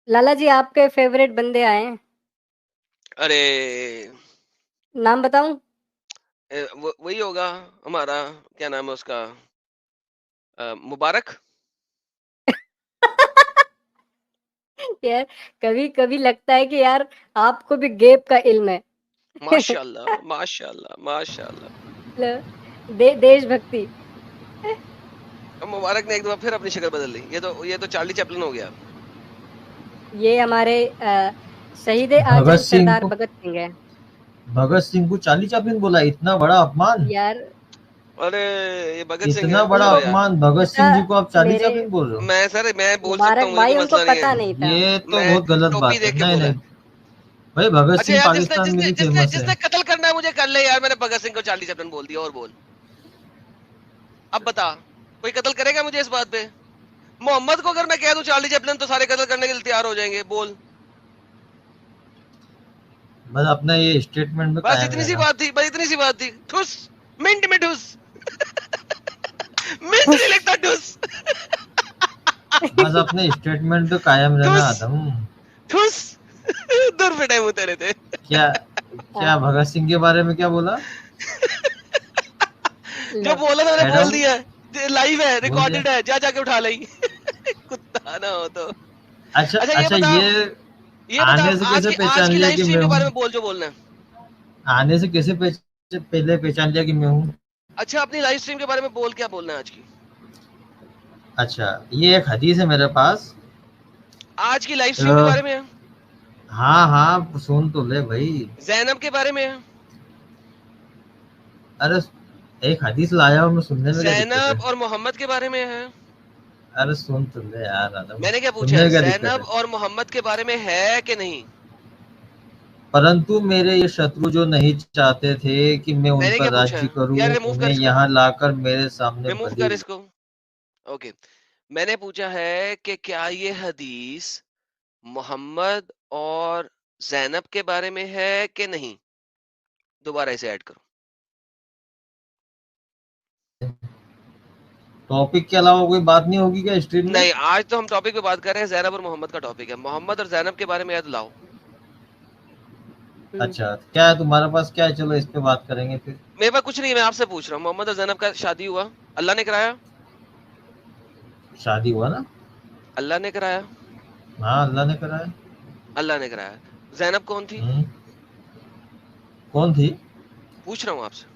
लाला जी आपके फेवरेट बंदे आए हैं। अरे नाम बताऊं? वही होगा हमारा, क्या नाम है उसका, मुबारक। यार कभी कभी लगता है कि यार आपको भी गैप का इल्म है। माशाल्लाह माशाल्लाह माशाल्लाह। देशभक्ति। अब मुबारक ने एक दफा फिर अपनी शक्ल बदल ली। ये तो चार्ली चैपलिन हो गया। ये हमारे शहीद भगत आजम सिंह सरदार को भगत सिंह है। भगत सिंह को चार्ली चैपलिन बोला, इतना बड़ा अपमान। यार अरे ये भगत सिंह इतना है, बड़ा छोड़ो उनको यार। अपमान, भगत पता, सिंह जी को आप चार्ली मेरे चैपलिन बोल रहे हो? मैं बोल सकता मुबारक हूँ, मुझे भाई कोई उनको मसला नहीं पता है। नहीं था। ये तो मैं बहुत गलत टोपी बात है। देख के नहीं बोला नहीं है। भाई, भगत अच्छा सिंह यार, जिसने पाकिस्तान में जिसने भी जिसने फेमस है। जिसने कत्ल करना है मुझे कर ले यार। मैंने भगत सिंह को चार्ली चैपलिन बोल दिया, और बोल। अब बता, कोई कत्ल करेगा मुझे इस बात पे? मोहम्मद को अगर मैं कह दूं चार्ली चैपलिन, तो सारे कत्ल करने के लिए तैयार हो जाएंगे। बोल। बस अपना ये स्टेटमेंट में बस कायम इतनी सी रहना। बात थी, बस इतनी सी बात थी। ठुस। मिंट में ठुस। मिंट नहीं लगता, ठुस। बस अपने स्टेटमेंट पे कायम रहना ठुस। आदम। ठुस। दूर पिटाई वो तेरे थे। क्या क्या भगत सिंह के बारे में क्या बोला? जो लो बोला था मैंने बोल मैडम, दिया। लाइव है, बोल दिया। रिकॉर्डेड है, जा जाके उठा ली। कुत्ता ना हो तो। अच्छा अच्छा अच्छा, ये ये बता आने से आज कैसे की आज पहचान की लिया लाइव कि स्ट्रीम मैं के बारे हूँ? में बोल, जो बोलना है। आने से कैसे पहले पहचान लिया कि मैं हूँ? अच्छा, अपनी लाइव स्ट्रीम के बारे में बोल, क्या बोलना है आज की? अच्छा, ये एक हदीस है मेरे पास। आज की लाइव स्ट्रीम के अ, बारे में है। हाँ हाँ, सुन तो ले भाई। जैनब के बारे में है। अरे, एक हदीस लाया हूँ मैं, सुनने में क्या दिक्कत है? जैनब और मोहम्मद के बारे में है। अरे सुन तो ले यार आदम, मैंने क्या पूछा सुनने है, में क्या दिक्कत जैनब है? और मोहम्मद के बारे में है कि नहीं? परंतु मेरे ये शत्रु जो नहीं चाहते थे कि मैं उन मैंने पर क्या पूछा राज्य है यार, करूं, रिमूव कर उन्हें इसको। यहाँ लाकर मेरे सामने रिमूव बलि। कर इसको। ओके। मैंने पूछा है कि क्या ये हदीस मोहम्मद और जैनब के बारे में है कि नहीं। दोबारा इसे ऐड करो। टॉपिक के अलावा कोई बात नहीं होगी क्या स्ट्रीम में? नहीं, आज तो हम टॉपिक पे बात कर रहे हैं, जैनब और मोहम्मद का टॉपिक है। मोहम्मद और जैनब के बारे में याद लाओ। अच्छा, क्या है तुम्हारे पास, क्या है? चलो इस पे बात करेंगे फिर। मेरे पास कुछ नहीं है, मैं आपसे पूछ रहा हूँ। मोहम्मद और जैनब का शादी हुआ, अल्लाह ने कराया। शादी हुआ ना? अल्लाह ने कराया। हाँ, अल्लाह ने कराया। अल्लाह ने कराया। जैनब कौन थी? हम्म, कौन थी? पूछ रहा हूँ आपसे।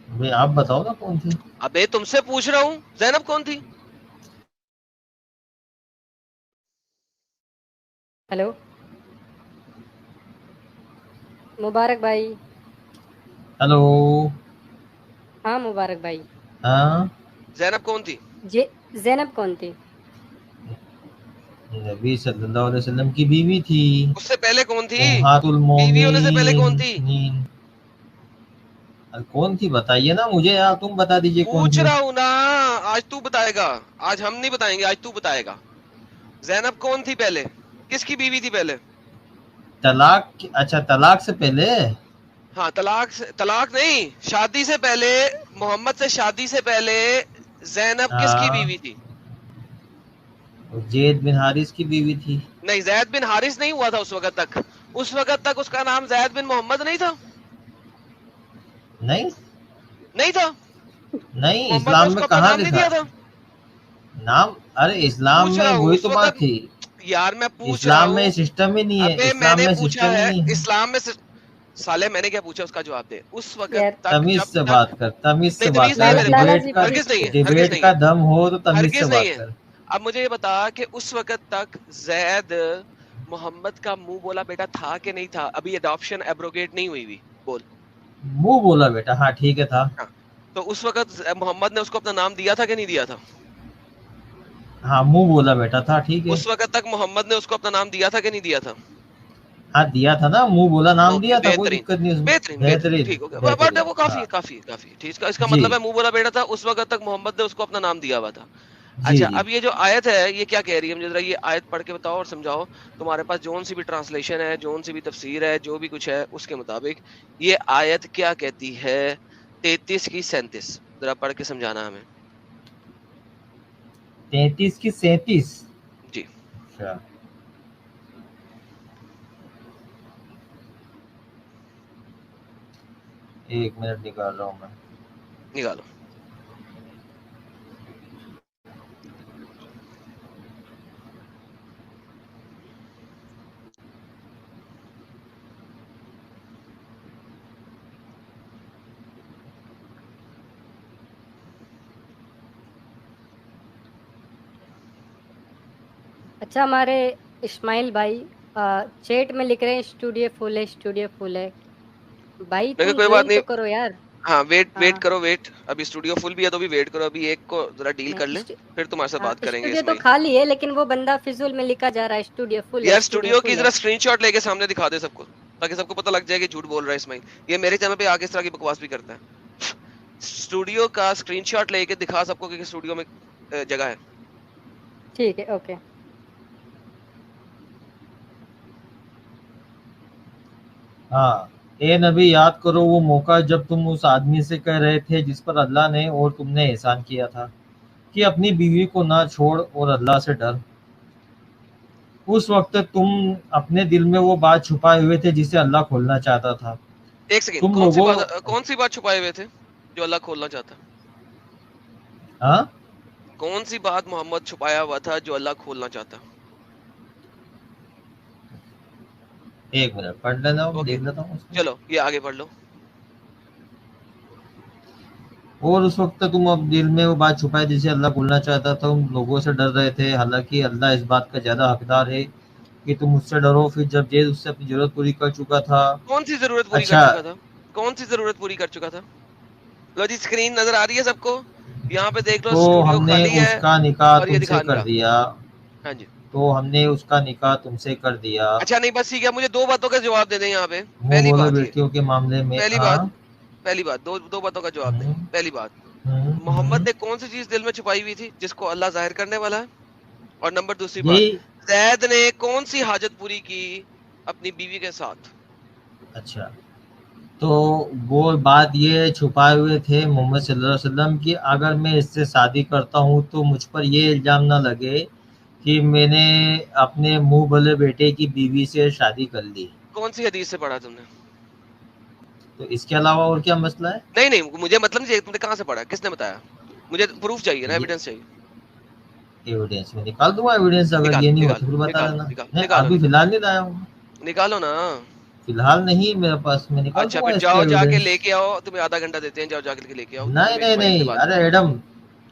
भाई आप बताओ ना कौन थी। अबे तुमसे पूछ रहा हूँ, जैनब कौन थी? हेलो मुबारक भाई। हेलो। हाँ मुबारक भाई। हाँ, जैनब कौन थी? जे जैनब कौन थी? नबी सल्लल्लाहु अलैहि वसल्लम की बीवी थी। उससे पहले कौन थी? उम्महातुल बीवी होने से पहले कौन थी? मोमिनीन। कौन थी बताइए ना मुझे, यार तुम बता दीजिए कौन पूछ थी। रहा हूँ ना। आज तू बताएगा। आज हम नहीं बताएंगे, आज तू बताएगा। जैनब कौन थी पहले? किसकी बीवी थी पहले? तलाक? अच्छा, तलाक से पहले। हाँ, तलाक नहीं, शादी से पहले। मोहम्मद से शादी से पहले जैनब किसकी हाँ, बीवी थी? जैद बिन हारिस की बीवी थी। नहीं, जैद बिन हारिस नहीं हुआ था उस वक्त तक। उस वक्त तक उसका नाम जैद बिन मोहम्मद नहीं था। नहीं नहीं था। नहीं, मोहम्मद ने इस्लाम में उसको अपना कहाँ नाम नहीं लिखा दिया था। नाम? अरे इस्लाम पूछ में रहा हूँ वही उस तो बात वक्त। थी। यार मैं पूछ रहा इस्लाम में हूँ। सिस्टम ही नहीं है, अबे इस्लाम मैंने में पूछा सिस्टम ही है, नहीं है। इस्लाम में से। साले मैंने क्या पूछा, उसका जवाब दे। उस वक्त यार तक, तमीज जब से तक। बात कर, तमीज नहीं, से बात तमीज कर। नहीं है अगर मेरे लाला पास। जी हरगिज नहीं है, हरगिज डिबेट नहीं का है। दम हो तो तमीज से हरगिज नहीं बात है। कर। अब मुझे ये बता कि उस वक्त तक जैद मोहम्मद का मुंह बोला बेटा था कि नहीं था? अभी अडॉप्शन एब्रोगेट नहीं हुई हुई। बोल। मुंह बोला बेटा, हाँ ठीक है था। हाँ। तो उस वक्त मोहम्मद ने उसको अपना नाम दिया था कि नहीं दिया था? हाँ, मुंह बोला बेटा था, ठीक है। उस वक्त तक मोहम्मद ने उसको अपना नाम दिया था कि नहीं दिया था? हाँ दिया था ना, मुंह बोला, नाम ओके, दिया था, कोई बेहतरीन। दिक्कत नहीं उसमें। बेहतरीन बेहतरीन, बेहतरीन ठीक हो गया। बट बेहतरीन, वो काफी हाँ। है, काफी है, काफी है। ठीक है, इसका जी मतलब है मुंह बोला बेटा था, उस वक्त तक मोहम्मद ने उसको अपना नाम दिया हुआ था। जी अच्छा, जी। अब ये जो आयत है, ये क्या कह रही है? मुझे जरा ये आयत पढ़ के बताओ और समझाओ। तुम्हारे पास जोन सी भी ट्रांसलेशन है, जोन सी भी तफसीर है, जो भी कुछ है उसके मुताबिक ये आयत क्या कहती है? 33 की 37 जरा पढ़ के समझाना हमें। 33 की 37। अच्छा, एक मिनट निकाल रहा हूँ मैं। निकालो। अच्छा, हमारे इस्माइल भाई चैट में लिख रहे हैं स्टूडियो फुल है, स्टूडियो फुल है। भाई देखो तुम कोई बात ज्वाइन नहीं, तो करो यार। हाँ वेट हाँ करो, वेट। अभी स्टूडियो फुल भी है तो भी वेट करो, अभी एक को जरा डील कर नहीं लें, फिर तुम्हारे साथ बात करेंगे स्टूडियो तो इस्माइल। खाली है, लेकिन वो बंदा फिजूल में लिखा जा रहा है स्टूडियो फुल है, यार स्टूडियो स्टूडियो की फुल जरा है। स्क्रीनशॉट लेके सामने दिखा दे सबको, ताकि सबको पता लग जाए कि झूठ बोल रहा है इस्माइल। ये मेरे चैनल पे आके इस तरह की बकवास भी करता है। स्टूडियो का स्क्रीनशॉट लेके दिखा सबको कि स्टूडियो में जगह है। ठीक है, ओके। हाँ, ए नबी, याद करो वो मौका जब तुम उस आदमी से कह रहे थे जिस पर अल्लाह ने और तुमने एहसान किया था कि अपनी बीवी को ना छोड़ और अल्लाह से डर। उस वक्त तुम अपने दिल में वो बात छुपाए हुए थे जिसे अल्लाह खोलना चाहता था। एक सेकंड, तुम लोगों कौन सी बात छुपाए हुए थे जो अल्लाह खोलना चाहता? हाँ, कौन सी बात मोहम्मद छुपाया हुआ था जो अल्लाह खोलना चाहता? एक मिनट पढ़ लेना, ओके, देख लेता हूँ उसको। चलो ये आगे पढ़ लो। और उस वक्त तुम अब दिल में वो बात छुपाए जिसे अल्लाह खोलना चाहता था, तुम लोगों से डर रहे थे, हालांकि अल्लाह इस बात का ज्यादा हकदार है कि तुम उससे डरो। फिर जब जैद उससे अपनी जरूरत पूरी कर चुका था। कौन सी जरूरत पूरी कर अच्छा, चुका था? कौन सी जरूरत पूरी कर चुका था? लो जी, स्क्रीन नजर आ रही है सबको, यहाँ पे देख लो, तो स्टूडियो हमने खाली है उसका निकाह और ये तुमसे दिखा नहीं कर रहा। दिया। हाँ जी। तो हमने उसका निकाह तुमसे कर दिया। अच्छा नहीं, बस ठीक है, मुझे दो बातों का जवाब दे दें यहाँ पे। मुंह पहली बोले बात ये, बेटियों के मामले में। पहली बात, हाँ। पहली बात, दो बातों का जवाब दें। हम्म, पहली बात, हम्म, मोहम्मद ने कौन सी चीज दिल में छुपाई हुई थी जिसको अल्लाह जाहिर करने वाला है? और नंबर दूसरी बात, यही। जैद ने कौन सी हाजत पूरी की अपनी बीवी के साथ? अच्छा, तो वो बात ये छुपाए हुए थे मोहम्मद सल्लल्लाहु अलैहि वसल्लम की, अगर मैं इससे शादी करता हूँ तो मुझ पर ये इल्ज़ाम ना लगे कि मैंने अपने मुंह भले बेटे की बीवी से शादी कर ली। कौन सी हदीस से पढ़ा तुमने? तो इसके अलावा और क्या मसला है? नहीं नहीं, मुझे मतलब नहीं चाहिए तुमने कहाँ से पढ़ा, किसने बताया? मुझे प्रूफ चाहिए ना, ये एविडेंस चाहिए। एविडेंस में निकाल दूंगा, एविडेंस अगर निकालो ये नहीं हो तो निकालो फिर बता निकालो देना। निकालो नहीं, निकालो अभी निकालो फिलहाल नहीं लाया हूँ। निकालो ना। फिलहाल नहीं मेरे पास, मैं निकाल अच्छा दूंगा फिर इसके जाओ जाके एविडेंस। लेके आओ, तुम्हें आधा घंटा देते हैं, जाओ जाके लेके आओ, फिर नहीं मैं नहीं इस्माइल से नहीं, बात अरे करूंगा। एडम,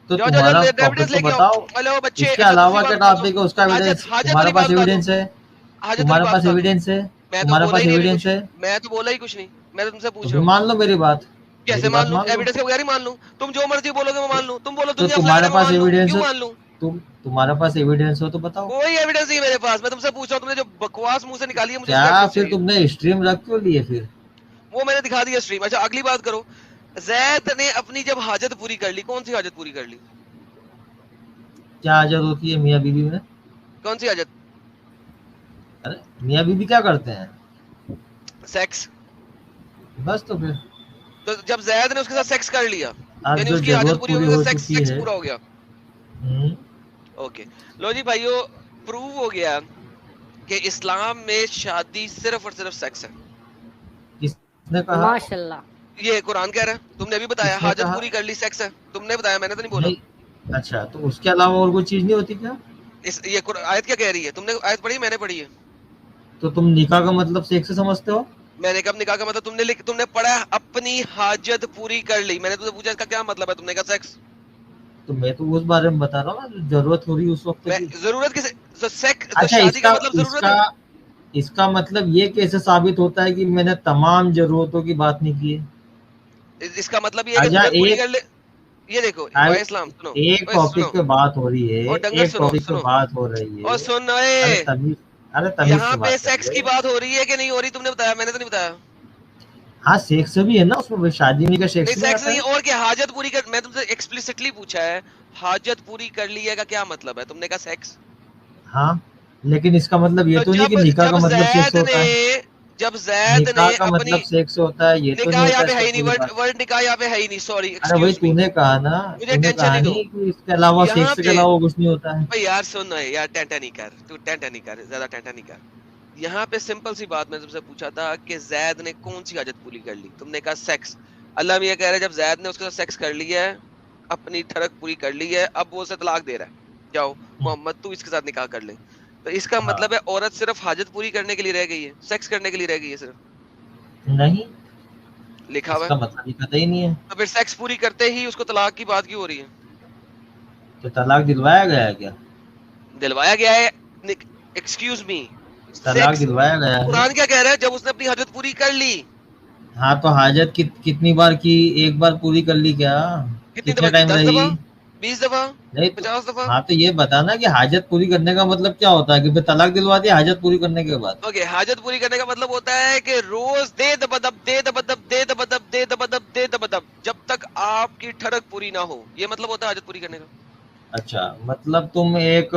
तो जाओ जाओ तुम्हारा जाओ, टॉपिक एविडेंस तो लेके आओ। बताओ। हेलो बच्चे, इसके अच्छा दूसरी अलावा क्या बात बता दो, टॉपिक है उसका हाजत एविडेंस? हाजत वाली तुम्हारे बात पास बता दो, एविडेंस है? हाजत वाली तुम्हारे बात पास बता दो। एविडेंस है? मैं तो तुम्हारे बोला पास ही नहीं अभी एविडेंस कुछ, है? मैं तो बोला ही कुछ नहीं, मैं तो तुमसे तो पूछ फिर रहा हूँ। मान लो मेरी बात। कैसे मेरी मान बात लूं? मान लो। एविडेंस के बगैर ही मान लूं? तुम जो मर्जी बोलोगे मैं मान लूं, तुम बोलो तो दुनिया फैला तुम्हारे रहा मैं पास मान लूं, एविडेंस क्यों हो? मान लूं? तुम्हारे पास एविडेंस हो तो बताओ। कोई एविडेंस नहीं है मेरे पास, मैं तुमसे पूछ रहा हूँ, तुमने जो बकवास मुंह से निकाली है मुझे उसका क्या एविडेंस फिर चाहिए। तुमने स्ट्रीम रख क्यों लिए फिर? वो मैंने दिखा दिया स्ट्रीम। अच्छा अगली बात करो, जैद ने अपनी जब हाजत पूरी कर ली, कौन सी हाजत पूरी कर ली? क्या हाजत होती है मियाँ बीवी में? कौन सी हाजत? अरे मियाँ बीवी क्या करते हैं? सेक्स। बस तो फिर तो जब जैद ने उसके साथ सेक्स कर लिया, अब यानी जो उसकी हाजत जरूरत पूरी हो पूरी गई, हो सेक्स चुकी सेक्स है। पूरा हो गया। हम्म, ओके, लो जी भाइयों, प्रूव हो गया कि इस्लाम में शादी सिर्फ और सिर्फ सेक्स है। किसने कहा? माशाल्लाह। ये कुरान कह रहा है, तुमने भी बताया किसने हाजत कहा? पूरी कर ली सेक्स है, तुमने बताया, मैंने तो नहीं बोला। नहीं। अच्छा, तो उसके अलावा और कोई चीज नहीं होती क्या? इस ये आयत क्या कह रही है? तुमने आयत पढ़ी, मैंने पढ़ी है। तो तुम निकाह का मतलब सेक्स से समझते हो? मैंने कब निकाह का मतलब, तुमने पढ़ा अपनी हाजत पूरी कर ली, मैंने तुमसे पूछा इसका क्या मतलब है, तुमने कहा सेक्स। तो मैं तो उस बारे में बता रहा हूँ ना, जो जरूरत हो रही है उस वक्त मैं की। जरूरत किसे, तो सेक्स तो अच्छा, शादी का इसका मतलब जरूरत इसका है। इसका मतलब ये कैसे साबित होता है कि मैंने तमाम जरूरतों की बात नहीं की है? इसका मतलब ये है कि अच्छा, जरूरत पूरी कर ले। ये देखो भाई इस्लाम, सुनो एक ओए टॉपिक सुनो, पे बात हो रही है। और डंगर एक सुनो टॉपिक पे सुनो, बात हो रही और है। सुन अरे ओए, तमीज, अरे तमीज यहाँ से पे बात कर सेक्स ले। की बात हो रही है कि नहीं हो रही? तुमने बताया, मैंने तो नहीं बताया। हाँ, सेक्स भी है ना उसमें, शादी में का नहीं सेक्स नहीं सेक्स आता नहीं, है? और क्या हाजत पूरी कर, मैं तुमसे एक्सप्लिसिटली पूछा है हाजत पूरी कर ली है का क्या मतलब है, तुमने कहा सेक्स। हाँ, लेकिन इसका मतलब ये तो तो नहीं कि जब निकाह जब का मतलब सेक्स जैद ने होता है। जब जैद निकाह ने का अपनी मतलब सेक्स होता है, ये तो नहीं निकाह यहाँ होता पे है इसका ही नहीं, पूरी वर्ड बात। वर्ड निकाह यहाँ पे है ही नहीं, सॉरी अरे भाई एक्सक्यूज मी, तूने कहा ना, मुझे तूने टेंशन कहा नहीं दो। नहीं कि इसके अलावा यहाँ सेक्स के पे अलावा कुछ नहीं होता है। भाई यार सुन यार, टेंटा नहीं कर तू, टेंटा नहीं कर, ज्यादा टेंटा नहीं कर। यहाँ पे सिंपल सी बात मैंने तुमसे पूछा था कि जैद ने कौन सी हाजत पूरी कर ली, तुमने कहा सेक्स। अल्लाह मियां कह रहे हैं जब जैद ने उसके साथ सेक्स कर लिया है, अपनी ठरक पूरी कर ली है, अब वो उसे तलाक दे रहा है, जाओ मोहम्मद तू इसके साथ निकाह कर ले। तो इसका हाँ। मतलब है औरत सिर्फ हाजत पूरी करने के लिए रह गई है, सेक्स करने के लिए रह गई है सिर्फ, नहीं, लिखा हुआ इसका है। मतलब ये कतई नहीं है। तो फिर सेक्स पूरी करते ही उसको तलाक की बात क्यों हो रही है? तो तलाक दिलवाया गया है क्या? दिलवाया गया है, एक्सक्यूज मी, तलाक दिलवाया गया है। कुरान क्या कह रहा है? जब उसने अपनी हाजत पूरी कर ली। हाँ तो हाजत कितनी बार की? एक बार पूरी कर ली क्या? कितनी कितने दफा की? टाइम 10 रही? दफा, 20 दफा, नहीं तो, 50 दफा? हाँ तो ये बताना कि हाजत पूरी करने का मतलब क्या होता है, कि फिर तलाक दिलवा दिया हाजत पूरी करने के बाद? ओके, हाजत पूरी करने का मतलब होता है कि रोज दे दबदब दे दबदब दे दबदब दे दबदब दे दबदब, जब तक आपकी ठरक पूरी ना हो, ये मतलब होता है हाजत पूरी करने का। अच्छा, मतलब तुम एक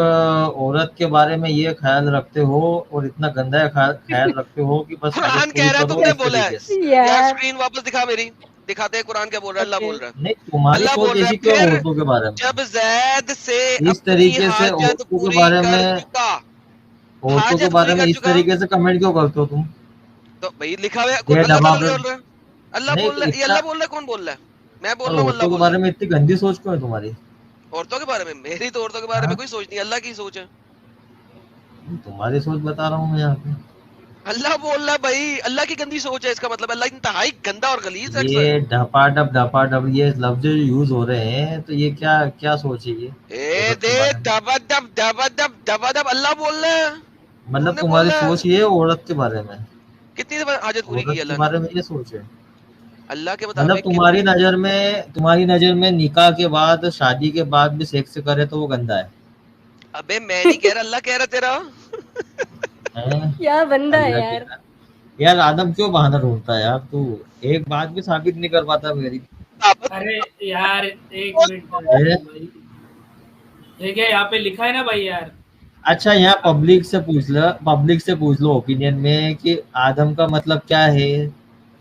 औरत के बारे में ये ख्याल रखते हो और इतना गंदा ख्याल रखते हो कि बस हाजत कुरान पूरी कह रहा है, करो तुमने इस बोला है। तरीके से। यार यार स्क्रीन वापस दिखा मेरी, दिखाते हैं कुरान क्या बोल रहा है। अल्लाह ओके बोल रहा है, नहीं, तुम्हारी अल्लाह सोच बोल रहा है ऐसी क्यों है फिर औरतों के बारे में? जब जैद से इस अपनी तरीके से हाजत औरतों के पूरी बारे कर में, चुका, औरतों के हाजत बारे पूरी में कर इस चुका, तरीके से कमेंट क्यों करते हो तुम? तो भाई लिखा हुआ है, ये अल्लाह ताला डबा बोल रहा है, अल्लाह नहीं बोल तो रहा है, ये इतना, अल्लाह बोल रहा है, कौन बोल रहा है? मैं बोल और रहा हूँ, अल्लाह औरतों के बोल रहा बारे है। में इतनी गंदी सोच क्यों है तुम्हारी? औरतों के बारे में? मेरी तो औरतों के बारे में हाँ? कोई सोच नहीं, अल्लाह की सोच है। तुम्हारी सोच बता रहा हूँ मैं यहाँ पे। अल्लाह बोल रहा है भाई, अल्लाह की गंदी सोच है, इसका मतलब अल्लाह इंतहाई गंदा और गलीज शख्स है। ये ढपाडप ये लफ्ज जो यूज हो रहे हैं, तो ये क्या क्या सोच है ये ए औरत दे के बारे में? दबदब दबदब दबदब, अल्लाह बोल रहा है, मतलब तूने तुम्हारी बोला है। सोच ये है औरत के बारे में? कितनी दफा हाजत पूरी की औरत के अल्लाह ने? बारे में ये सोच है? अल्लाह के मतलब मुताबिक कितनी? तुम्हारी नजर में निकाह के बाद, शादी के बाद भी सेक्स करे तो वो गंदा है? अबे मैं नहीं कह रहा, अल्लाह कह रहा तेरा। हैं? क्या बंदा है अल्लाह के यार। यार आदम क्यों बहाना ढूंढता है यार तू? एक बात भी साबित नहीं कर पाता मेरी। अरे यार एक मिनट ए? भाई, ठीक है यहाँ पे लिखा है ना भाई यार। अच्छा, यहाँ पब्लिक से पूछ लो ओपिनियन में कि आदम का मतलब क्या है।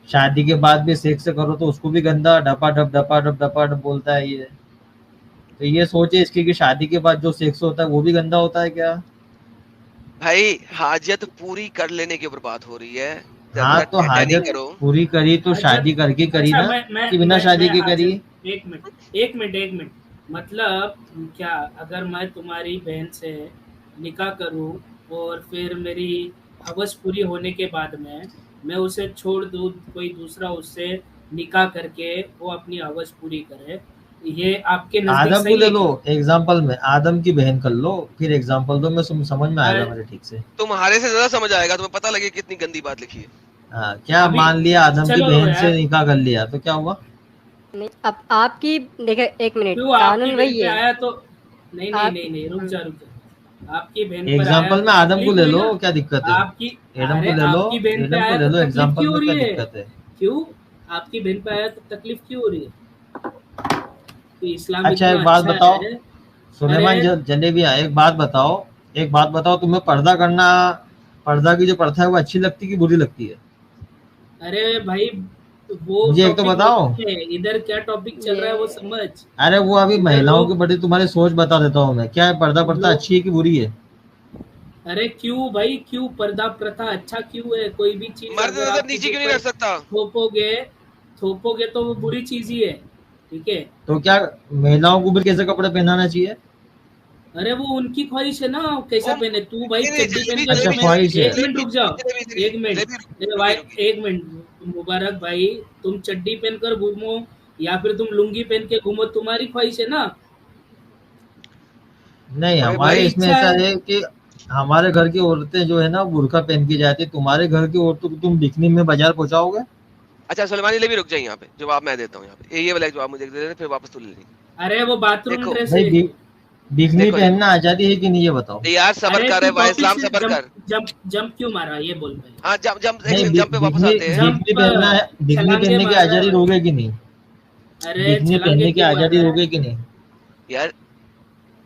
शादी के बाद भी सेक्स करो तो उसको भी गंदा डपा डप बोलता है ये। तो ये सोचे इसकी कि शादी के बाद जो सेक्स होता है वो भी गंदा होता है क्या? भाई हाजत पूरी कर लेने के ऊपर बात हो रही है, हाँ ज्यादा तो टेंटा नहीं हाजत करो। पूरी करी तो हाजत- शादी करके करी अच्छा, ना, कि बिना शादी के करी? एक मिनट मतलब क्या, अगर मैं तुम्हारी बहन से निकाह करूं और फिर मेरी हवस पूरी होने के बाद में मैं उसे छोड़ दूं, कोई दूसरा उससे निकाह करके वो अपनी हवस पूरी करे, ये आपके नजदीक आदम को सही ले है? लो एग्जाम्पल में, आदम की बहन कर लो, फिर एग्जाम्पल दो, मैं समझ में आएगा मेरे ठीक से। तुम्हारे से ज्यादा समझ आएगा, तुम्हें पता लगे कितनी गंदी बात लिखी है। हाँ, क्या अभी मान लिया आदम की चलो बहन यार। से निकाह कर लिया तो क्या हुआ? नहीं, अब आपकी देखे, एक मिनट, क्यों आपकी कानून बहन वही पे है। आया तो नहीं नहीं आप- नहीं नहीं रुक जा आपकी बहन पर एग्जाम्पल आया में आदम को तकलीफ ले हुई लो, ना? क्या दिक्कत है? आपकी एडम अरे को ले लो, आपकी बहन पे एडम को आया ले तो लो, तकलीफ एग्जाम्पल क्यों हो में रही क्या है? दिक्कत है? क्यों आपकी बहन पे आया तो तकलीफ क्यों हो रही है? तो इस्लाम अच्छा इतना एक बात अच्छा बताओ, है। सुलेमान अरे जलेबिया, एक बात बताओ, तुम्हें पर्दा की जो प्रथा है वो अच्छी लगती कि बुरी लगती है? अरे भाई वो मुझे एक तो टॉपिक बताओ। है, इधर क्या टॉपिक चल रहा है वो समझ। अरे वो अभी इधर महिलाओं लोग- की बड़ी तुम्हारी सोच बता देता हूँ मैं, क्या है पर्दा प्रथा लोग- अच्छी है कि बुरी है? अरे क्यों भाई, क्यों पर्दा प्रथा अच्छा क्यों है? कोई भी चीज मर्द अगर नजर आप नीचे किसी क्यों नहीं पर रख सकता? थोपोगे तो वो बुरी चीज ही है, ठीक है? तो क्या महिलाओं को भी कैसे कपड़े पहनाना चाहिए? अरे वो उनकी ख्वाहिश है ना, कैसा वो- पहने। तू भाई नहीं, चड्डी जलेबी- पहन अच्छा, कर ख्वाहिश है। एक मिनट रुक जाओ, जलेबी- एक मिनट जलेबी- ए भाई एक मिनट, मुबारक भाई तुम चड्डी पहनकर घूमो या फिर तुम लुंगी पहन के घूमो, तुम्हारी ख्वाहिश है ना। नहीं, भाई, हमारे भाई इसमें इच्छा ऐसा है। है कि हमारे घर की औरतें जो है ना बुर्का पहन के जाती है, तुम्हारे घर की औरतों को तुम बिकनी में बाजार पहुंचाओगे? अच्छा सुलेमानी ले भी रुक जाए, यहाँ पे जवाब मैं देता हूँ, यहाँ पे ये वाला जवाब मुझे दे देना, फिर वापस तू ले लेनी। अरे वो बाथरूम देखो, ड्रेस भाई है। बिकनी देखो, पहनना आजादी है कि नहीं ये बताओ? यार सबर अरे कर तू है भाई, टॉपिक इस्लाम से सबर कर। जंप क्यों मारा ये बोल भाई। हाँ जंप नहीं, जंप पे वापस आते हैं। जंप बिकनी पहनना है, बिकनी छलांगे पहनने की मार रहा है आजादी भाई। दोगे कि नहीं? अरे बिकनी छलांगे पहनने की क्यों मार आजादी रहा है? दोगे कि नहीं? यार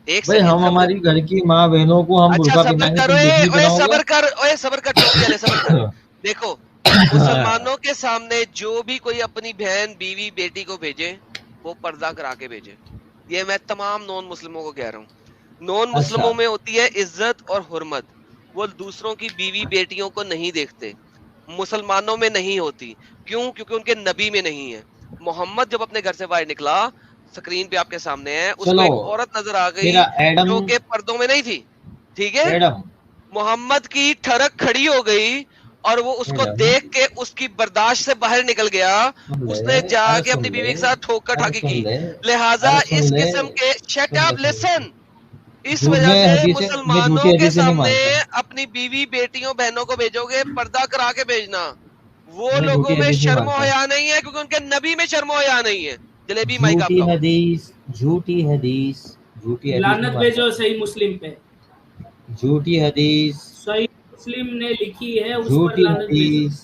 एक भाई सेकंड, हम हमारी घर की माँ बहनों को हम अच्छा बुर्का सबर पहनाएंगे, करो, तुम बिकनी ओए पहनाओगे? सबर कर, ओए सबर कर, टोपी वाले सबर कर। देखो मुसलमानों के सामने जो भी कोई अपनी बहन, बीवी, बेटी को भेजे वो पर्दा करा के भेजे। ये मैं तमाम नॉन मुस्लिमों को कह रहा हूँ। नॉन मुस्लिमों में होती है इज्जत और हुर्मत, वो दूसरों की बीवी बेटियों को नहीं देखते। मुसलमानों में नहीं होती। क्यों? क्योंकि उनके नबी में नहीं है। मोहम्मद जब अपने घर से बाहर निकला, स्क्रीन पे आपके सामने है, उसको चलो एक औरत नजर आ गई फिर एडम जो कि पर्दों में नहीं थी। ठीक है, एडम मोहम्मद की ठरक खड़ी हो गई और वो उसको एडम देख के उसकी बर्दाश्त से बाहर निकल गया। सुन ले, उसने अरे जाके सुन अपनी बीवी ले, के साथ ठोकर अरे ठाकी सुन की। ले, लिहाजा अरे सुन इस ले, किस्म के शट सुन ले, अप सुन ले। लिसन, इस झूठ वजह में से हदीसें, मैं मुसलमानों झूठी के हदीसें नहीं सामने मानता, अपनी बीवी बेटियों बहनों को भेजोगे, पर्दा करा के भेजना। वो मैं लोगों झूठी में हदीस नहीं शर्मो मानता। हया नहीं है क्योंकि उनके नबी में शर्मो हया नहीं है। जलेबी माइक झूठी आपका हो। हदीस, झूठी हदीस, झूठी हदीस नहीं लानत मानता। भेजो सही मुस्लिम पे, झूठी हदीस, सही मुस्लिम ने लिखी है उस पर झूठी लानत भेजो। हदीस,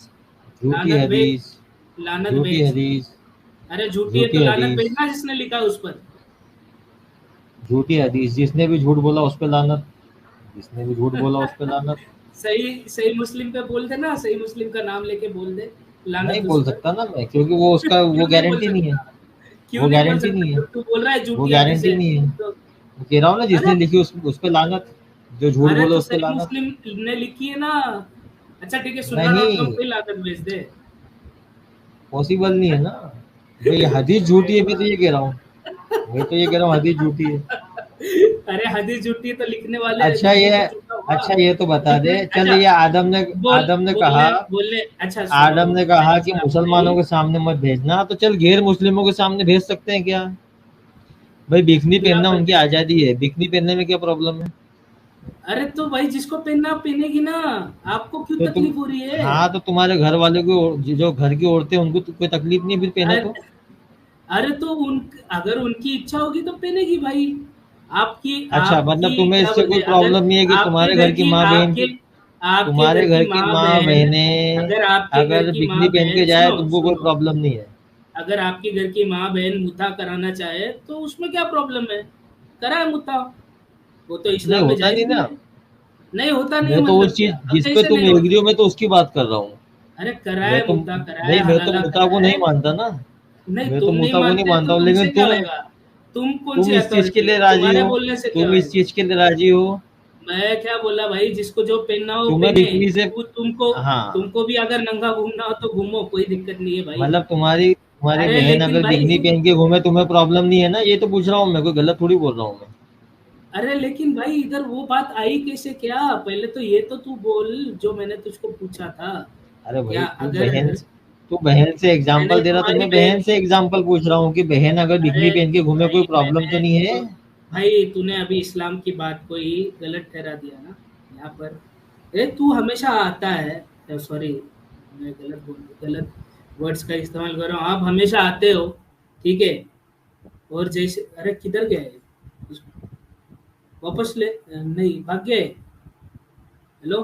झूठी लानत भेज, हदीस, लानत झूठी भेज। हदीस, अरे झूठी है तो झूठी लानत हदीस, भेजना जिसने लिखा है उस पर। झूठी हदीस। जिसने भी झूठ बोला उस पे लानत, जिसने भी झूठ बोला उस पे लानत। सही सही मुस्लिम पे बोल दे ना, सही मुस्लिम का नाम लेके बोल दे नहीं लानत उस बोल पर। सकता ना मैं, क्योंकि वो उसका वो क्यों नहीं बोल गारंटी नहीं है, सकता? क्यों वो नहीं बोल गारंटी सकता? नहीं है, जब तू बोल रहा है वो झूठी हदीस गारंटी है नहीं है। तो। मैं कह रहा हूँ ना, जिसने अरे लिखी उस पे लानत, जो झूठ अरे बोले तो उस पे सही लानत। मुस्लिम ने लिखी है ना। अच्छा ठीक है, सुन्ना.com नहीं, पे लानत भेज दे। पॉसिबल नहीं है ना भाई, ये हदीस झूठी है, मैं तो ये कह रहा हूँ, मैं तो ये कह रहा हूँ हदीस झूठी है। अरे हदीस झूठी है तो लिखने वाले अच्छा भी ये, तो झूठा होगा। अच्छा ये तो बता दे, लिखने चल अच्छा ये बोल आदम ने कहा, बोलने बोलने अच्छा सुनो, आदम ने कहा मैंने कि इस्लाम मुसलमानों भाई। के सामने मत भेजना, तो चल गैर मुस्लिमों के सामने भेज सकते हैं क्या भाई? बिकनी क्या पहनना भाई? उनकी आजादी है, बिकनी पहनने में क्या प्रॉब्लम है? अरे तो भाई जिसको पहनना पहनेगी ना, आपको क्यों तो तुम, तकलीफ हो रही है? हाँ तो तुम्हारे घर वाले को, जो घर की औरतें, उनको तो कोई तकलीफ नहीं, फिर पहने तो। अरे, अरे तो उन अगर उनकी इच्छा होगी तो पहनेगी भाई। आपकी अच्छा, मतलब आपकी तुम्हें क्या इससे बोलते कोई हैं, अगर प्रॉब्लम नहीं है कि आपके तुम्हारे घर घर की की माँ बहन आपके की, आपके तुम्हारे घर की घर की माँ माँ बहन, बहनें अगर आपके घर अगर की माँ बिकनी पहन के बहन, जाए सुनो तुमको कोई सुनो, प्रॉब्लम नहीं है? अगर आपके घर की माँ बहन मुता कराना चाहे तो उसमें क्या प्रॉब्लम है? कराए मुता, वो तो नहीं इस्लाम में होता जायज नहीं भी ना, है। नहीं होता नहीं है मैं तो उस मतलब चीज क्या? अब जिस पे कैसे तुम नहीं एग्री होता? हो, मैं तो उसकी बात कर रहा हूँ। अरे कराए मुता, कराए नहीं, मैं तो हलाला मुता को नहीं कराए। मानता ना, नहीं मैं तो तुम नहीं मुता को नहीं मानते तो मानता हूँ, तुमसे लेकिन क्या होएगा? तुम कौन तुम सी इस चीज के अथॉरिटी लिए हो? राजी तुम्हारे हो, बोलने से क्या तुम इस होएगा? चीज के लिए राजी हो। मैं क्या बोला भाई, जिसको जो पहनना हो तुम्हें पहने। बिकनी से, तुमको हाँ, तुमको भी अगर नंगा घूमना हो तो घूमो, कोई दिक्कत नहीं है भाई। मतलब तुम्हारी अरे बहन लेकिन अगर भाई, बिकनी पहन के घूमे तुम्हें प्रॉब्लम नहीं है ना, ये तो पूछ रहा हूँ मैं, कोई गलत थोड़ी बोल रहा हूँ मैं। अरे लेकिन भाई इधर वो बात आई कैसे? क्या पहले तो ये तो तू बोल जो मैंने तुझको पूछा था। अरे क्या भाई अगर तू बहन से मैंने एग्जाम्पल दे रहा, तो तुम्हारी मैं बहन, बहन से एग्जाम्पल पूछ रहा हूँ कि बहन अगर अरे बिकनी पहन के घूमे कोई भाई प्रॉब्लम तो मैंने नहीं है? तो, भाई तूने अभी इस्लाम की बात को ही गलत ठहरा दिया ना यहाँ पर। अरे तू हमेशा आता है, सॉरी मैं गलत वर्ड्स का इस्तेमाल कर रहा हूँ। आप हमेशा आते हो, ठीक है, और जैसे अरे किधर गए? वापस ले, नहीं भाग गए। हेलो।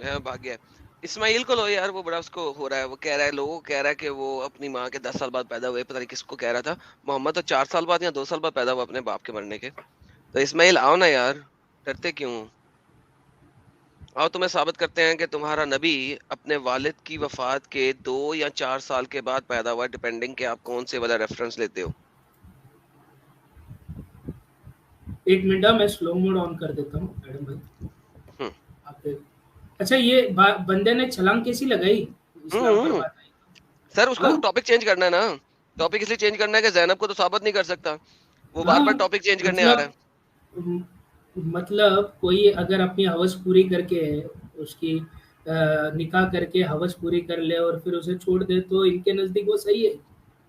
भाग गया। इस्माइल को लो यार, वो बड़ा उसको हो रहा है, वो कह रहा है, लोगों को कह रहा है कि वो अपनी माँ के 10 साल बाद पैदा हुए, पता नहीं किसको कह रहा था। मोहम्मद तो 4 साल बाद या 2 साल बाद पैदा हुआ अपने बाप के मरने के। तो इस्माइल आओ ना यार, डरते क्यों? आओ तुम्हें साबित करते हैं कि तुम्हारा नबी अपने वालिद की वफात के 2 या 4 साल के बाद पैदा हुआ, डिपेंडिंग कि आप कौन से वाला रेफरेंस लेते हो। एक मिनट मैं स्लो मोड ऑन कर देता हूँ मैडम भाई। हम्म आप अच्छा ये बंदे ने छलांग कैसी लगाई इस्लाम पर हम्म। बात आई? सर उसको हाँ टॉपिक चेंज करना है ना, टॉपिक इसलिए चेंज करना है कि जैनब को तो साबित नहीं कर सकता, वो बार हाँ, बार टॉपिक चेंज करने आ रहा मतलब है। मतलब कोई अगर अपनी हवस पूरी करके उसकी निकाह करके हवस पूरी कर ले और फिर उसे छोड़ दे तो इनके नजदीक वो सही है।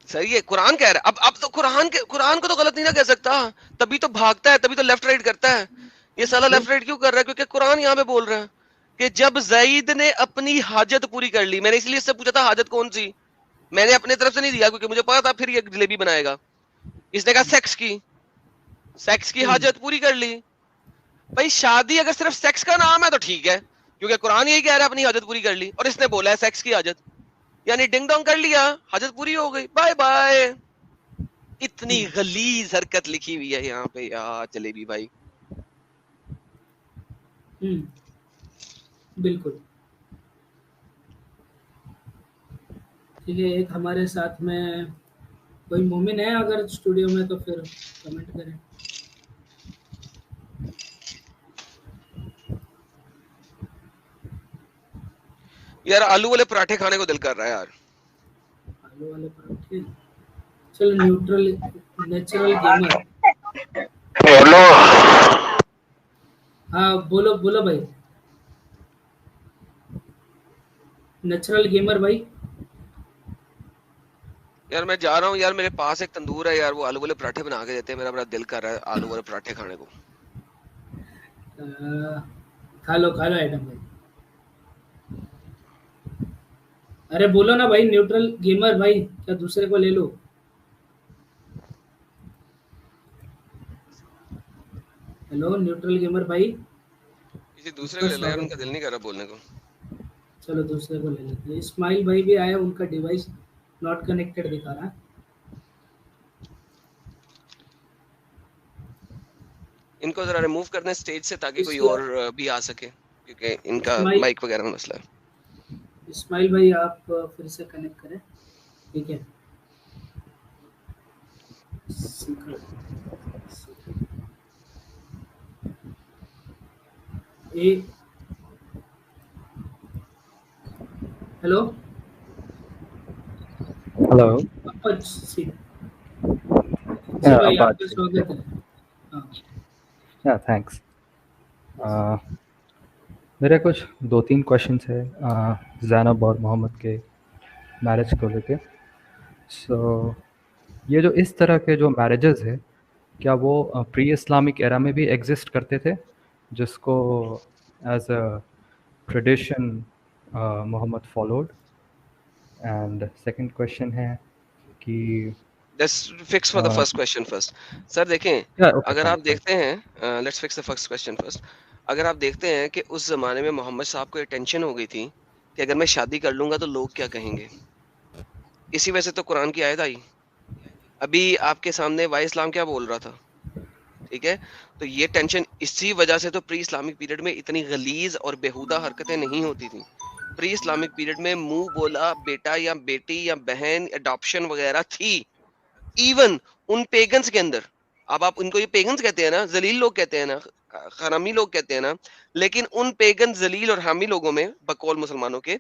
सही है, कुरान कह रहा है। अब तो कुरान को तो गलत नहीं ना कह सकता, तभी तो भागता है, तभी तो लेफ्ट राइट करता है। ये साला फिर लेफ्ट राइट क्यों कर रहा है? क्योंकि कुरान यहाँ पे बोल रहा है कि जब जईद ने अपनी हाजत पूरी कर ली, मैंने इसलिए इससे पूछा था हाजत कौन सी, मैंने अपने तरफ से नहीं दिया क्योंकि मुझे पता था फिर ये जलेबी बनाएगा। इसने कहा सेक्स की हाजत पूरी कर ली। भाई शादी अगर सिर्फ सेक्स का नाम है तो ठीक है, क्योंकि कुरान यही कह रहा है अपनी हाजत पूरी कर ली, और इसने बोला है सेक्स की हाजत, यानी डिंग डोंग कर लिया, हाजत पूरी हो गई, बाय बाय। इतनी गलीज हरकत लिखी हुई है यहाँ पे यार जलेबी भाई। बिल्कुल। ठीक है, एक हमारे साथ में कोई मोमिन है अगर स्टूडियो में तो फिर कमेंट करें। यार आलू वाले पराठे खाने को दिल कर रहा है यार। आलू वाले पराठे, चलो न्यूट्रल नेचुरल गेमर। बोलो। हाँ बोलो बोलो भाई, नेचुरल गेमर भाई। यार मैं जा रहा हूँ यार, मेरे पास एक तंदूर है यार, वो आलू वाले पराठे बना के देते हैं, मेरा बड़ा दिल कर रहा है आलू वाले पराठे खाने को। खा लो आइटम भाई। अरे बोलो ना भाई, न्यूट्रल गेमर भाई, क्या दूसरे को ले लो। हेलो न्यूट्रल गेमर भाई, किसी दूसरे को ले लो यार, उनका दिल नहीं कर रहा बोलने को। चलो दूसरे को ले लेते हैं। इस्माइल भाई भी आया, उनका डिवाइस नॉट कनेक्टेड दिखा रहा है। इनको जरा रिमूव करना है स्टेज से ताकि कोई और भी आ सके, क्योंकि इनका माइक वगैरह में मसला है। इस्माइल भाई आप फिर से कनेक्ट करें, ठीक है। हेलो हेलो भाई, आपका स्वागत है। या थैंक्स। मेरे कुछ 2-3 क्वेश्चंस है ज़ैनब और मोहम्मद के मैरिज को लेके। सो ये जो इस तरह के जो मैरिजेस है, क्या वो प्री इस्लामिक एरा में भी एग्जिस्ट करते थे, जिसको as a tradition Muhammad followed? And second question है कि Let's fix for the first question first. Sir देखें, अगर आप देखते हैं, let's fix the first question first. अगर आप देखते हैं कि उस जमाने में मोहम्मद साहब को ये टेंशन हो गई थी कि अगर मैं शादी कर लूंगा तो लोग क्या कहेंगे, इसी वजह से तो कुरान की आयत आई। अभी आपके सामने वाई इस्लाम क्या बोल रहा था, ठीक है। तो ये टेंशन इसी वजह से तो प्री इस्लामिक पीरियड में इतनी गलीज और बेहुदा हरकतें नहीं होती थी। प्री इस्लामिक पीरियड में मुंह बोला बेटा या बेटी या बहन, अडॉप्शन वगैरह थी। इवन उन पेगन्स के अंदर, अब आप उनको ये पेगन्स कहते हैं ना, जलील लोग कहते हैं ना, हरामी लोग कहते हैं ना, लेकिन उन पेगन जलील और हामी लोगों में, बकौल मुसलमानों के,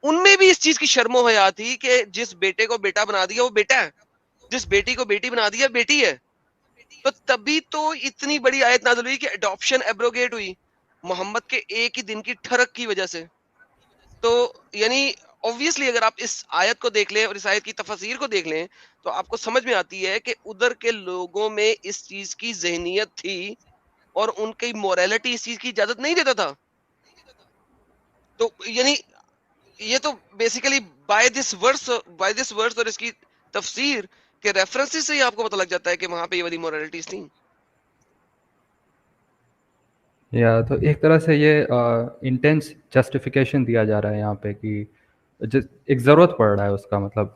उनमें भी इस चीज की शर्मो हया थी कि जिस बेटे को बेटा बना दिया वो बेटा है, जिस बेटी को बेटी बना दिया बेटी है। तो तभी तो इतनी बड़ी आयत नाज़िल हुई कि अडॉप्शन एब्रोगेट हुई मोहम्मद के एक ही दिन की ठरक की वजह से। तो यानी ऑब्वियसली अगर आप इस आयत को देख लें और इस आयत की तफसीर को देख लें तो आपको समझ में आती है कि उधर के लोगों में इस चीज की ज़हनियत थी और उनकी मोरालिटी इस चीज की इजाजत नहीं देता था। तो यानी ये तो बेसिकली बाय दिस वर्स और इसकी तफसीर के रेफरेंसेस से ही आपको पता लग जाता है कि वहां पे ये वाली मोरालिटीज थी। या तो एक तरह से ये इंटेंस जस्टिफिकेशन दिया जा रहा है यहाँ पे कि एक ज़रूरत पड़ रहा है उसका, मतलब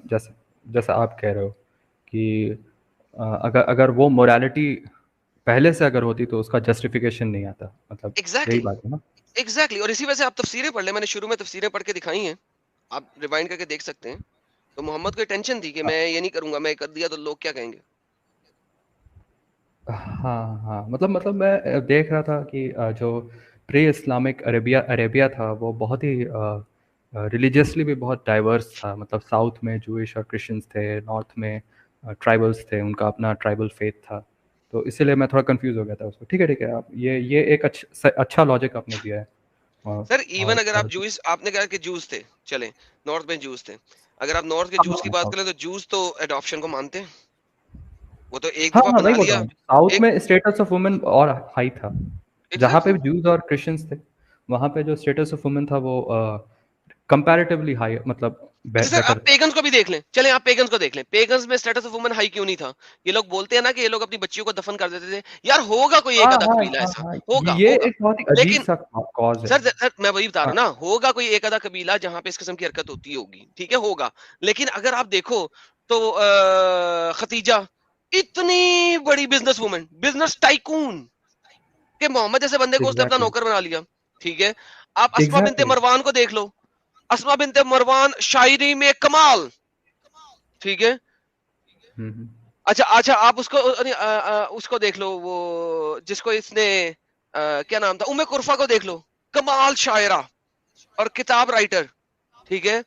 जैसा आप कह रहे हो कि अगर वो मोरालिटी पहले से अगर होती तो उसका जस्टिफिकेशन नहीं आता, मतलब यही बात है ना। एग्जैक्टली। और इसी वजह से आप तफसीरें पढ़ लें, मैंने शुरू में तफसीरें पढ़ के दिखाई हैं, आप रिवाइंड करके देख सकते हैं। तो मोहम्मद को टेंशन थी कि मैं ये नहीं करूंगा, मैं कर दिया तो लोग क्या कहेंगे। हाँ, मतलब मैं देख रहा था कि जो प्री इस्लामिक अरेबिया था वो बहुत ही रिलीजियसली भी बहुत डाइवर्स था। मतलब साउथ में जूइश और क्रिश्चियंस थे, नॉर्थ में ट्राइबल्स थे, उनका अपना ट्राइबल फेथ था। तो इसीलिए मैं थोड़ा कंफ्यूज हो गया था उसको। ठीक है, आप ये एक अच्छा लॉजिक आपने दिया है। सर इवन अगर आप जूस, आपने कहा कि जूस थे, चले नॉर्थ में जूस थे, अगर आप नॉर्थ के जूस की बात करें तो जूस तो एडॉप्शन को मानते हैं, वो तो एक दफा बना लिया। साउथ में स्टेटस ऑफ वुमेन और हाई था, जहाँ पे जूस और क्रिश्चियंस थे वहाँ पे जो स्टेटस ऑफ वुमेन था वो कंपैरेटिवली हाई, मतलब सर आप पेगन्स को भी देख लें, चलें आप पेगन्स को देख लें, पेगन्स में स्टेटस ऑफ वुमेन हाई क्यों नहीं था। ये लोग बोलते हैं ना कि ये लोग अपनी बच्चियों को दफन कर देते थे, यार होगा कोई एक आधा कबीला ऐसा, होगा, ये एक बहुत ही अजीब सा कॉज है। सर मैं वही बता रहा हूं ना, होगा कोई एक आधा कबीला जहां पे इस किस्म की हरकत होती होगी, ठीक है, होगा। लेकिन अगर आप देखो तो खतीजा इतनी बड़ी बिजनेस वुमेन, बिजनेस टाइकून, के मोहम्मद जैसे बंदे को उसने अपना नौकर बना लिया, ठीक है। आप अस्मा बिनते मरवान को देख लो, अस्मा बिनते मरवान शायरी में कमाल, ठीक है। अच्छा अच्छा, आप उसको देख लो, वो जिसको इसने क्या नाम था, उम्मे कुरफा को देख लो, कमाल शायरा और किताब राइटर, ठीक है।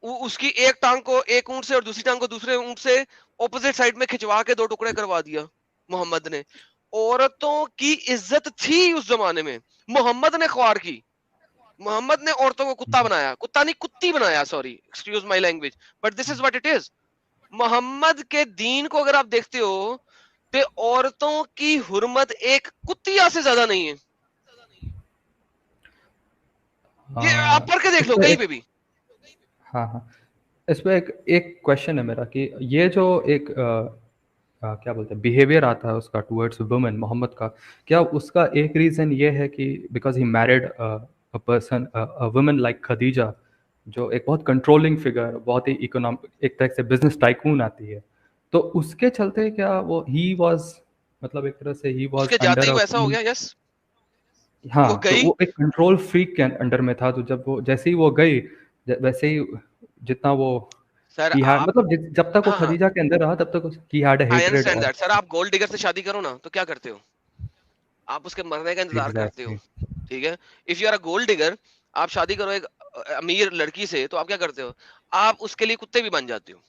उसकी एक टांग को एक ऊंट से और दूसरी टांग को दूसरे ऊंट से ऑपोजिट साइड में खिंचवा के 2 टुकड़े करवा दिया मोहम्मद ने। औरतों की इज्जत थी उस जमाने में, मोहम्मद ने ख्वार की। मोहम्मद ने औरतों को कुत्ता बनाया, कुत्ता नहीं कुत्ती बनाया, sorry excuse my language, but this is what it is. Muhammad के दीन को अगर आप देखते हो तो औरतों की हुर्मत एक कुत्तिया से ज्यादा नहीं है। ये आप पढ़ के देख लो कहीं पे भी। हाँ हाँ, इस पे एक क्वेश्चन है मेरा कि ये जो एक क्या बोलते हैं बिहेवियर आता है उसका टुवर्ड्स वुमेन मोहम्मद का, क्या उसका एक रीज़न ये है कि because he married a person a woman like Khadija, जो एक बहुत कंट्रोलिंग फिगर, बहुत ही इकोनॉमिक, एक तरह से बिजनेस टाइकून आती है, तो उसके चलते क्या वो ही वाज, मतलब एक तरह से ही वाज उसके जाते अंडर ही अ, वैसा हो गया, यस। वो हाँ, तो गई, वो एक कंट्रोल फ्रीक के अंडर में था, तो जब वो जैसे ही वो गई, वैसे ही जितना वो सर ही हैड, आप, मतलब जब तक वो हाँ हाँ, खदीजा के अंदर रहा तब तक he had a I hatred understand of. That. Sir आप गोल्ड डिगर से शादी करो ना तो क्या करते हो, आप उसके मरने का इंतजार करते हो, एग्जैक्टली। ठीक है। If you are a gold digger, आप शादी करो एक अमीर लड़की से, तो आप क्या करते हो, आप उसके लिए कुत्ते भी बन जाते हो,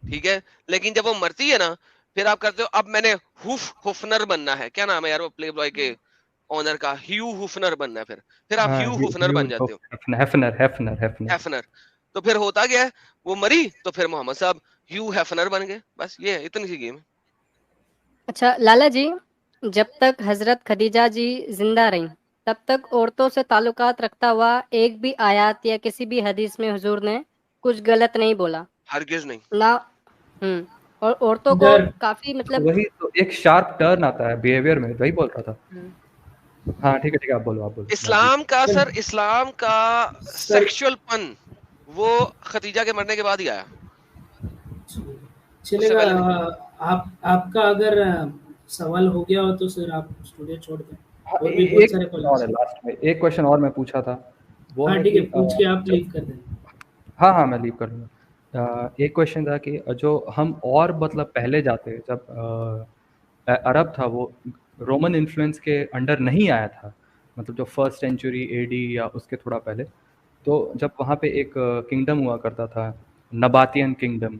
ठीक है। लेकिन जब वो मरती है ना, फिर आप करते हो अब मैंने हुफनर बनना है, क्या नाम है यार वो प्ले बॉय के ऑनर का, ह्यू हुफनर बनना है, फिर आप ह्यू हुफनर बन जाते हो, हेफनर हेफनर हेफनर। हेफनर। तो फिर होता क्या है, वो मरी तो फिर मोहम्मद साहब ह्यू हेफनर बन गए, बस ये है, इतनी सी गेम है। अच्छा लाला जी, जब तक हजरत खदीजा जी जिंदा रहीं तब तक औरतों से ताल्लुकात रखता हुआ एक भी आयत या किसी भी हदीस में हुजूर ने कुछ गलत नहीं बोला हरगिज नहीं। ना। और औरतों को डर। काफी तो मतलब वही तो एक शार्प टर्न आता है बिहेवियर में, वही बोल रहा था। हम्म, हाँ ठीक है, आप बोलो, मैं इस्लाम का चल सर, इस्लाम का सर सेक्सुअलपन वो खदीजा के मरने के बाद ही आया, उससे चलेगा। पहले नहीं। आप आपका अगर सवाल हो गया हो तो सर आप स्टूडियो छोड़ दें, हाँ, और भी बहुत एक सारे क्वेश्चन और कॉलर्स है हैं। लास्ट में, एक क्वेश्चन और मैं पूछा था, वो हाँ है ठीक है, कि पूछ के आप जो, लीव कर दें। हाँ हाँ मैं लीव कर लूँगा। एक क्वेश्चन था कि जो हम और मतलब पहले जाते जब अरब था वो रोमन इन्फ्लुएंस के अंडर नहीं आया था, मतलब जो फर्स्ट सेंचुरी एडी या उसके थोड़ा पहले, तो जब वहाँ पे एक किंगडम हुआ करता था, नबातियन किंगडम,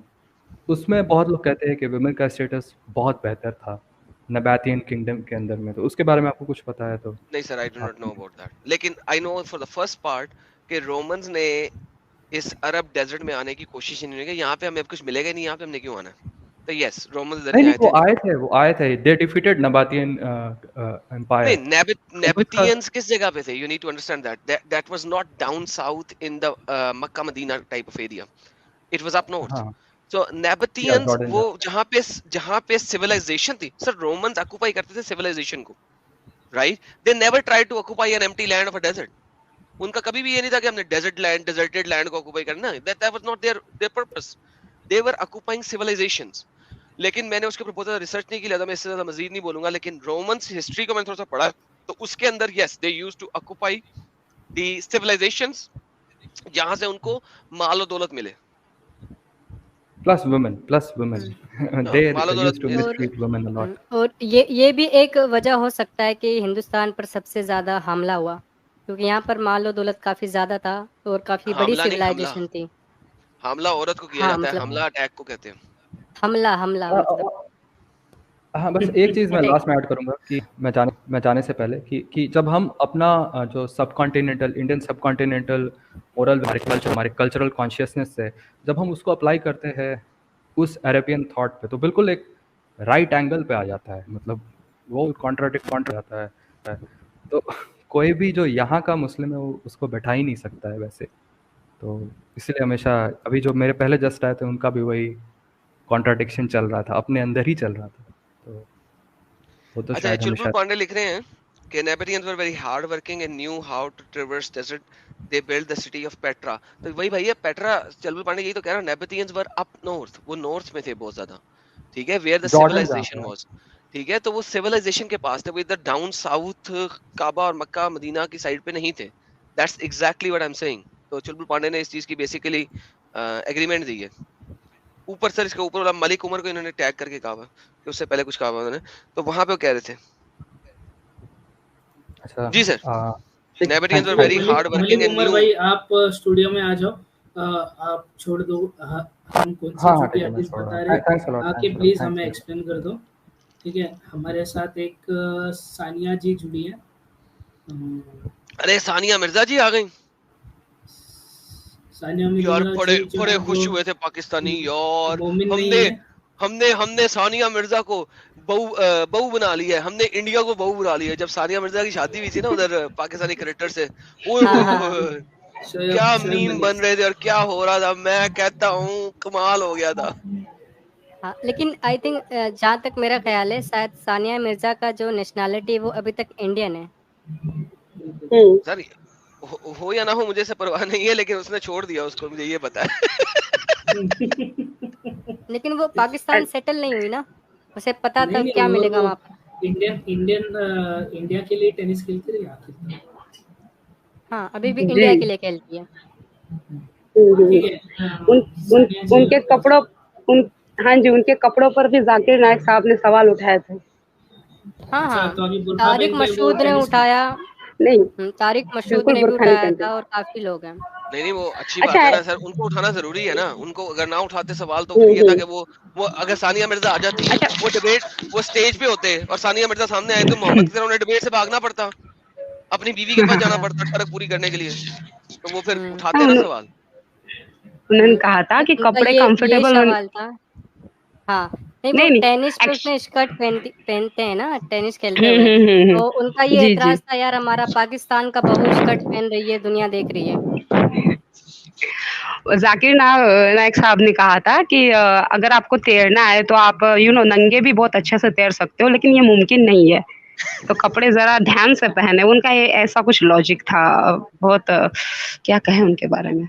उसमें बहुत लोग कहते हैं कि वुमेन का स्टेटस बहुत बेहतर था नबातियन किंगडम के अंदर में, तो उसके बारे में आपको कुछ पता है तो नहीं सर, आई डू आप। नॉट नो अबाउट दैट, लेकिन I know for the first part कि रोमन्स ने इस अरब डेजर्ट में आने की कोशिश ही नहीं की, यहाँ पे हमें अब कुछ मिलेगा ही नहीं, यहाँ पे हमने क्यों आना है। तो यस, रोमन्स इधर नहीं ही नहीं, आए थे। वो आए थे, दे डिफीटेड नबातियन नहीं, एम्पायर। उनका नेबतियंस किस जगह पे थे, you need to understand that was not down south in the Mecca Medina type of area, it was up north. हाँ सो या नेबतियंस जॉर्डन वो जहाँ पे सिविलाइजेशन थी, सर रोमन्स ऑक्यूपाई करते थे सिविलाइजेशन को, right. They never tried to occupy an empty land of a desert. उनका कभी भी ये नहीं था कि हमने डेजर्टेड लैंड को ऑक्यूपाई करना है, that was not their purpose. They were occupying civilisations. लेकिन मैंने उसके ऊपर बहुत ज्यादा रिसर्च नहीं की, मैं इससे ज्यादा मजीद नहीं बोलूंगा, लेकिन रोमन्स हिस्ट्री को मैंने थोड़ा सा पढ़ा, तो उसके अंदर yes they used to occupy the civilisations जहां से उनको माल और दौलत मिले। प्लस वुमेन दे माल और दौलत यूज्ड टू मिले, और मिसट्रीट वुमेन अ लॉट। और ये भी एक वजह हो सकता है कि हिंदुस्तान पर सबसे ज़्यादा हमला हुआ, क्योंकि यहाँ पर माल और दौलत काफ़ी ज़्यादा था और काफ़ी बड़ी हमला नहीं, हमला। सिविलाइजेशन थी। हमला औरत को किया हाँ जाता है, मतलब हमला अटैक को कहते हैं। हमला हमला मतलब हाँ, बस एक चीज़ मैं अटैक। लास्ट में ऐड करूँगा कि मैं जाने से पहले कि जब हम अपना जो सबकॉन्टिनेंटल इंडियन सबकॉन्टिनेंटल मोरल, हमारे कल्चरल कॉन्शियसनेस से जब हम उसको अप्लाई करते हैं उस अरेबियन थॉट पे, तो बिल्कुल एक राइट एंगल पे आ जाता है, मतलब वो कॉन्ट्राडिक्ट जाता है। तो कोई भी जो यहाँ का मुस्लिम है वो उसको बैठा ही नहीं सकता है वैसे, तो इसलिए हमेशा अभी जो मेरे पहले जस्ट आए थे उनका भी वही कॉन्ट्राडिक्शन चल रहा था, अपने अंदर ही चल रहा था, तो वो तो अच्छा, शायद चुलबुल हमेशा। पांडे लिख रहे हैं कि Nabataeans were very hard working and knew how to traverse desert, they build the city of Petra. तो वही भैया पेट्रा, चुलबुल पांडे यही तो कह रहा हूं, नेबेटियंस वर अप नॉर्थ, वो नॉर्थ में थे बहुत ज्यादा, ठीक है, वेयर द जॉर्डन जहाँ सिविलाइजेशन पे है। वाज, ठीक है। तो वो सिविलाइजेशन के पास थे, वो इधर डाउन साउथ काबा और मक्का मदीना की साइड पे नहीं थे। That's exactly what I am saying. तो चुलबुल पांडे ने इस चीज की बेसिकली एग्रीमेंट दी है। ऊपर सर इसके ऊपर वाला मलिक उमर को इन्होंने टैग करके कहा हुआ कि उससे पहले कुछ कहा हुआ उन्होंने, तो वहां पे वो कह रहे थे। अच्छा जी sir, Nabataeans were thank very hard Malik working Malik and Umar knew. भाई आप स्टूडियो में आ जाओ। आप छोड़ दो। हम कौन सी हाँ हाँ छोटी ठीक है, मैं हदीस छोड़ बता रहा रहे हूँ। थैंक्स अलॉट, आके थैंक्स अलॉट, प्लीज थैंक्स हमें अलॉट। एक्सप्लेन कर दो। ठीक है, हमारे साथ एक सानिया जी जुड़ी है। अरे सानिया मिर्जा जी आ गई सानिया यार, मिर्जा बड़े जी जो बड़े है वो खुश हुए थे पाकिस्तानी यार। मोमिन नहीं हमने है। हमने हमने सानिया मिर्जा को बहू बना लिया है, हमने इंडिया को बहू बना लिया है। जब सानिया मिर्जा की शादी हुई थी ना उधर पाकिस्तानी क्रिकेटर से, ओए हाँ होए हाँ होए हाँ होए, क्या शोएब शोएब मीम मलिक। बन रहे थे और क्या हो रहा था, मैं कहता हूँ कमाल हो गया था। हाँ, लेकिन आई थिंक जहाँ तक मेरा ख्याल है शायद सानिया मिर्जा का जो नेशनैलिटी है वो अभी तक इंडियन है। सर हो या ना हो मुझे से परवाह नहीं है, लेकिन उसने छोड़ दिया उसको, मुझे ये पता है। लेकिन वो पाकिस्तान सेटल नहीं हुई ना, उसे पता था नहीं नहीं, क्या मिलेगा वो वहाँ पर। इंडियन इंडियन इंडिया के लिए टेनिस खेलती रही आखिर तक। हाँ, अभी भी जी। इंडिया के लिए खेलती है। हम्म। ठीक है। उन सानिया जी उनके आप कपड़ों उन हाँ जी, उनके कपड़ों पर भी जाकिर नाइक साहब ने सवाल उठाए थे। हाँ अच्छा, हाँ, तो अभी बुरखा तारिक पहन के वो मशहूद ने टेनिस खेल। उठाया। नहीं, तारिक मशहूद बिल्कुल ने भी बुरखा नहीं उठाया पहनते। था और काफी लोग हैं। नहीं नहीं, वो अच्छी बात अच्छा है है। ना सर, उनको उठाना जरूरी है ना। उनको अगर ना उठाते सवाल तो फिर ये था कि वो अगर सानिया मिर्जा आ जाती, अच्छा वो डिबेट, वो स्टेज पे होते और सानिया मिर्जा सामने आए तो मोहम्मद की तरह उन्हें डिबेट से भागना पड़ता, अपनी बीवी के पास जाना पड़ता टर्क पूरी करने के लिए, तो वो फिर हम्म उठाते ना सवाल। उन्होंने कहा था कि उनका कपड़े ये कंफर्टेबल सवाल था। हाँ, नहीं वो नहीं नहीं टेनिस में एक्च उसने स्कर्ट पहनते हैं ना टेनिस खेलते हुए, हम्म। तो उनका ये जी जी। एतराज था यार हमारा पाकिस्तान का बहू स्कर्ट पहन रही है, दुनिया देख रही है। जाकिर नाइक साहब ने कहा था कि अगर आपको तैरना है तो आप नंगे भी बहुत अच्छे से तैर सकते हो, लेकिन ये मुमकिन नहीं है, तो कपड़े जरा ध्यान से पहने। उनका ये ऐसा कुछ लॉजिक था। बहुत क्या कहें उनके बारे में।